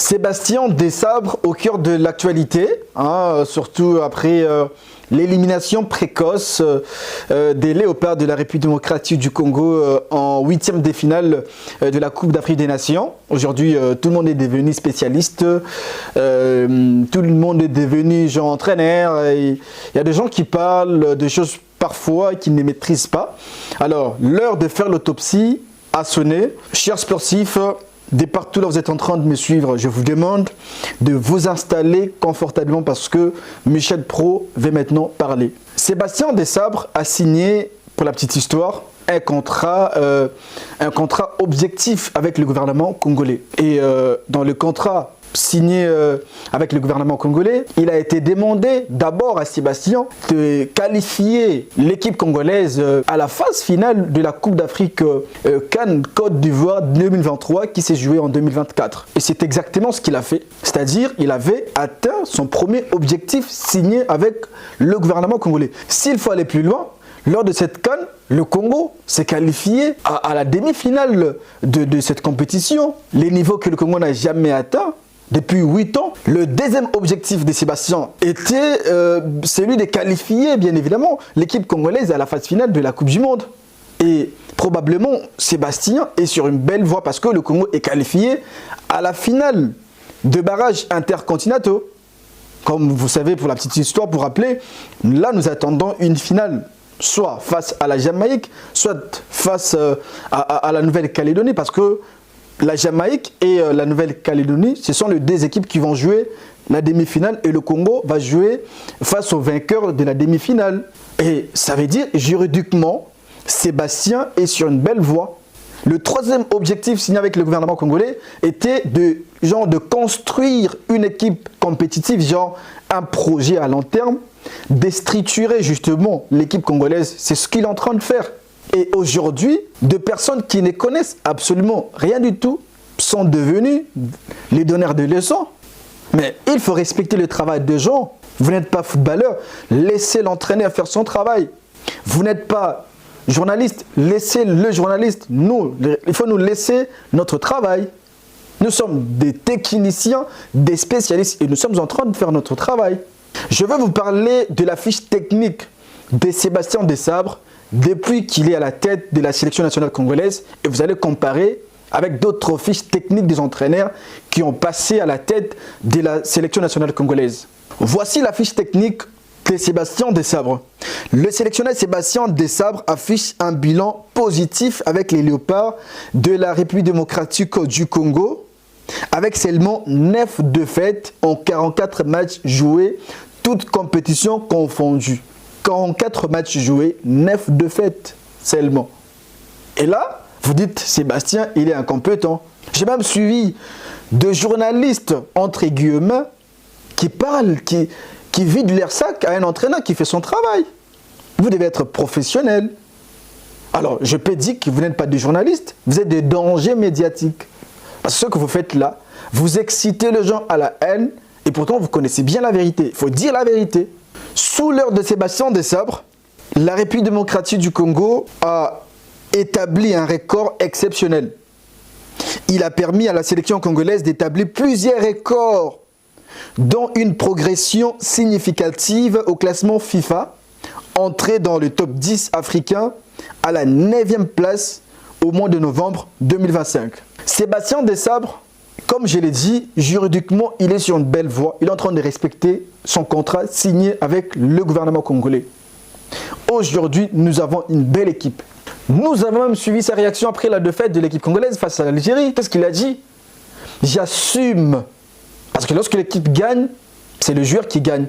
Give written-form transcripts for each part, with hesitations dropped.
Sébastien Desabre au cœur de l'actualité, surtout après l'élimination précoce des Léopards de la République démocratique du Congo en huitième de finale de la Coupe d'Afrique des Nations. Aujourd'hui, tout le monde est devenu spécialiste, tout le monde est devenu genre entraîneur. Il y a des gens qui parlent de choses parfois qu'ils ne maîtrisent pas. Alors, l'heure de faire l'autopsie a sonné. Chers sportifs, de partout là vous êtes en train de me suivre, je vous demande de vous installer confortablement parce que Michel Pro va maintenant parler. Sébastien Desabre a signé, pour la petite histoire, un contrat objectif avec le gouvernement congolais. Et dans le contrat signé avec le gouvernement congolais, il a été demandé d'abord à Sébastien de qualifier l'équipe congolaise à la phase finale de la Coupe d'Afrique CAN Côte d'Ivoire 2023 qui s'est jouée en 2024. Et c'est exactement ce qu'il a fait. C'est-à-dire il avait atteint son premier objectif signé avec le gouvernement congolais. S'il faut aller plus loin, lors de cette CAN, le Congo s'est qualifié à la demi-finale de cette compétition. Les niveaux que le Congo n'a jamais atteints depuis 8 ans. Le deuxième objectif de Sébastien était celui de qualifier, bien évidemment, l'équipe congolaise à la phase finale de la Coupe du Monde. Et probablement, Sébastien est sur une belle voie parce que le Congo est qualifié à la finale de barrages intercontinentaux. Comme vous savez, pour la petite histoire, pour rappeler, là nous attendons une finale soit face à la Jamaïque, soit face à la Nouvelle-Calédonie, parce que la Jamaïque et la Nouvelle-Calédonie, ce sont les deux équipes qui vont jouer la demi-finale et le Congo va jouer face au vainqueur de la demi-finale. Et ça veut dire, juridiquement, Sébastien est sur une belle voie. Le troisième objectif signé avec le gouvernement congolais était de construire une équipe compétitive, genre un projet à long terme, de structurer justement l'équipe congolaise. C'est ce qu'il est en train de faire. Et aujourd'hui, de personnes qui ne connaissent absolument rien du tout sont devenues les donneurs de leçons. Mais il faut respecter le travail des gens. Vous n'êtes pas footballeur, laissez l'entraîneur faire son travail. Vous n'êtes pas journaliste, laissez le journaliste. Nous, il faut nous laisser notre travail. Nous sommes des techniciens, des spécialistes et nous sommes en train de faire notre travail. Je vais vous parler de la fiche technique de Sébastien Desabre depuis qu'il est à la tête de la sélection nationale congolaise et vous allez comparer avec d'autres fiches techniques des entraîneurs qui ont passé à la tête de la sélection nationale congolaise. Voici la fiche technique de Sébastien Desabre. Le sélectionneur Sébastien Desabre affiche un bilan positif avec les Léopards de la République démocratique du Congo avec seulement 9 défaites en 44 matchs joués, toutes compétitions confondues. 44 matchs joués, 9 défaites seulement. Et là, vous dites, Sébastien, il est incompétent. J'ai même suivi de journalistes, entre guillemets, qui parlent, qui vident leur sac à un entraîneur qui fait son travail. Vous devez être professionnel. Alors, je peux dire que vous n'êtes pas des journalistes, vous êtes des dangers médiatiques. Parce que ce que vous faites là, vous excitez les gens à la haine et pourtant vous connaissez bien la vérité. Il faut dire la vérité. Sous l'heure de Sébastien Desabre, la République démocratique du Congo a établi un record exceptionnel. Il a permis à la sélection congolaise d'établir plusieurs records, dont une progression significative au classement FIFA, entrée dans le top 10 africain à la 9e place au mois de novembre 2025. Sébastien Desabre, comme je l'ai dit, juridiquement, il est sur une belle voie. Il est en train de respecter son contrat signé avec le gouvernement congolais. Aujourd'hui, nous avons une belle équipe. Nous avons même suivi sa réaction après la défaite de l'équipe congolaise face à l'Algérie. Qu'est-ce qu'il a dit? J'assume. Parce que lorsque l'équipe gagne, c'est le joueur qui gagne.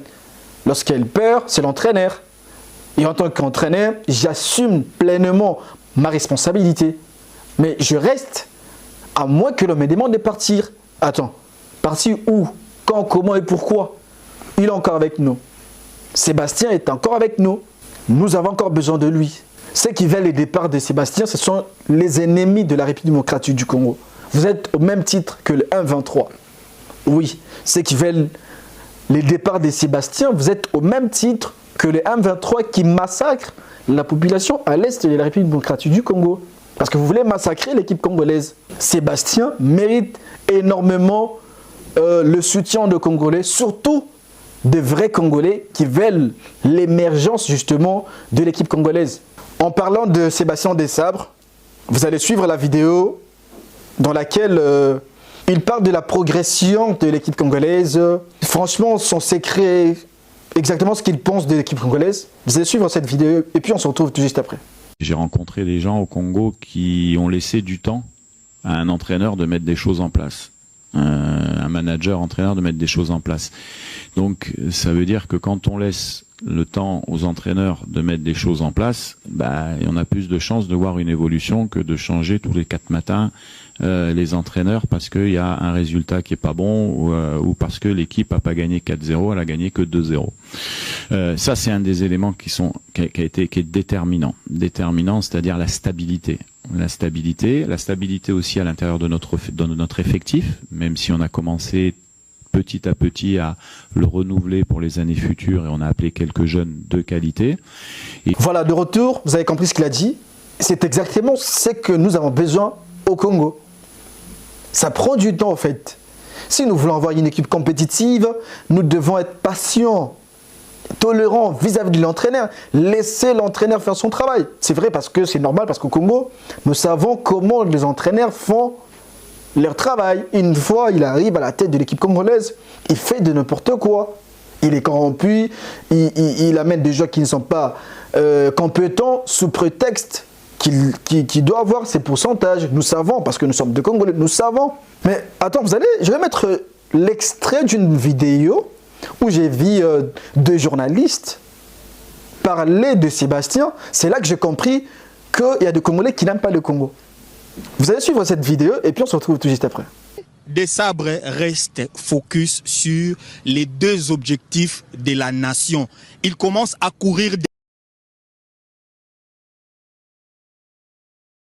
Lorsqu'elle perd, c'est l'entraîneur. Et en tant qu'entraîneur, j'assume pleinement ma responsabilité. Mais je reste, à moins que l'on me demande de partir. Attends, partir où? Quand, comment et pourquoi? Il est encore avec nous. Sébastien est encore avec nous. Nous avons encore besoin de lui. Ceux qui veulent le départ de Sébastien, ce sont les ennemis de la République démocratique du Congo. Vous êtes au même titre que le 1-23. Oui, ceux qui veulent le départ de Sébastien, vous êtes au même titre que le 1-23 qui massacre la population à l'est de la République démocratique du Congo. Parce que vous voulez massacrer l'équipe congolaise. Sébastien mérite énormément le soutien de Congolais, surtout de vrais Congolais qui veulent l'émergence justement de l'équipe congolaise. En parlant de Sébastien Desabre, vous allez suivre la vidéo dans laquelle il parle de la progression de l'équipe congolaise. Franchement, son secret, exactement ce qu'il pense de l'équipe congolaise. Vous allez suivre cette vidéo et puis on se retrouve tout juste après. J'ai rencontré des gens au Congo qui ont laissé du temps à un entraîneur de mettre des choses en place. Un manager, entraîneur de mettre des choses en place. Donc ça veut dire que quand on laisse le temps aux entraîneurs de mettre des choses en place, on a plus de chances de voir une évolution que de changer tous les 4 matins les entraîneurs parce qu'il y a un résultat qui est pas bon ou parce que l'équipe a pas gagné 4-0, elle a gagné que 2-0. Ça c'est un des éléments qui est déterminant, c'est-à-dire la stabilité. La stabilité aussi à l'intérieur de notre effectif, même si on a commencé petit à petit à le renouveler pour les années futures et on a appelé quelques jeunes de qualité. Et voilà, de retour, vous avez compris ce qu'il a dit. C'est exactement ce que nous avons besoin au Congo. Ça prend du temps en fait. Si nous voulons avoir une équipe compétitive, nous devons être patients, tolérants vis-à-vis de l'entraîneur. Laisser l'entraîneur faire son travail. C'est vrai parce que c'est normal, parce qu'au Congo, nous savons comment les entraîneurs font leur travail. Une fois, il arrive à la tête de l'équipe congolaise, il fait de n'importe quoi. Il est corrompu, il amène des joueurs qui ne sont pas compétents sous prétexte qu'il doit avoir ses pourcentages. Nous savons, parce que nous sommes de Congolais, nous savons. Mais attends, je vais mettre l'extrait d'une vidéo où j'ai vu 2 journalistes parler de Sébastien. C'est là que j'ai compris qu'il y a des Congolais qui n'aiment pas le Congo. Vous allez suivre cette vidéo et puis on se retrouve tout juste après. Desabre reste focus sur les 2 objectifs de la nation. Il commence à courir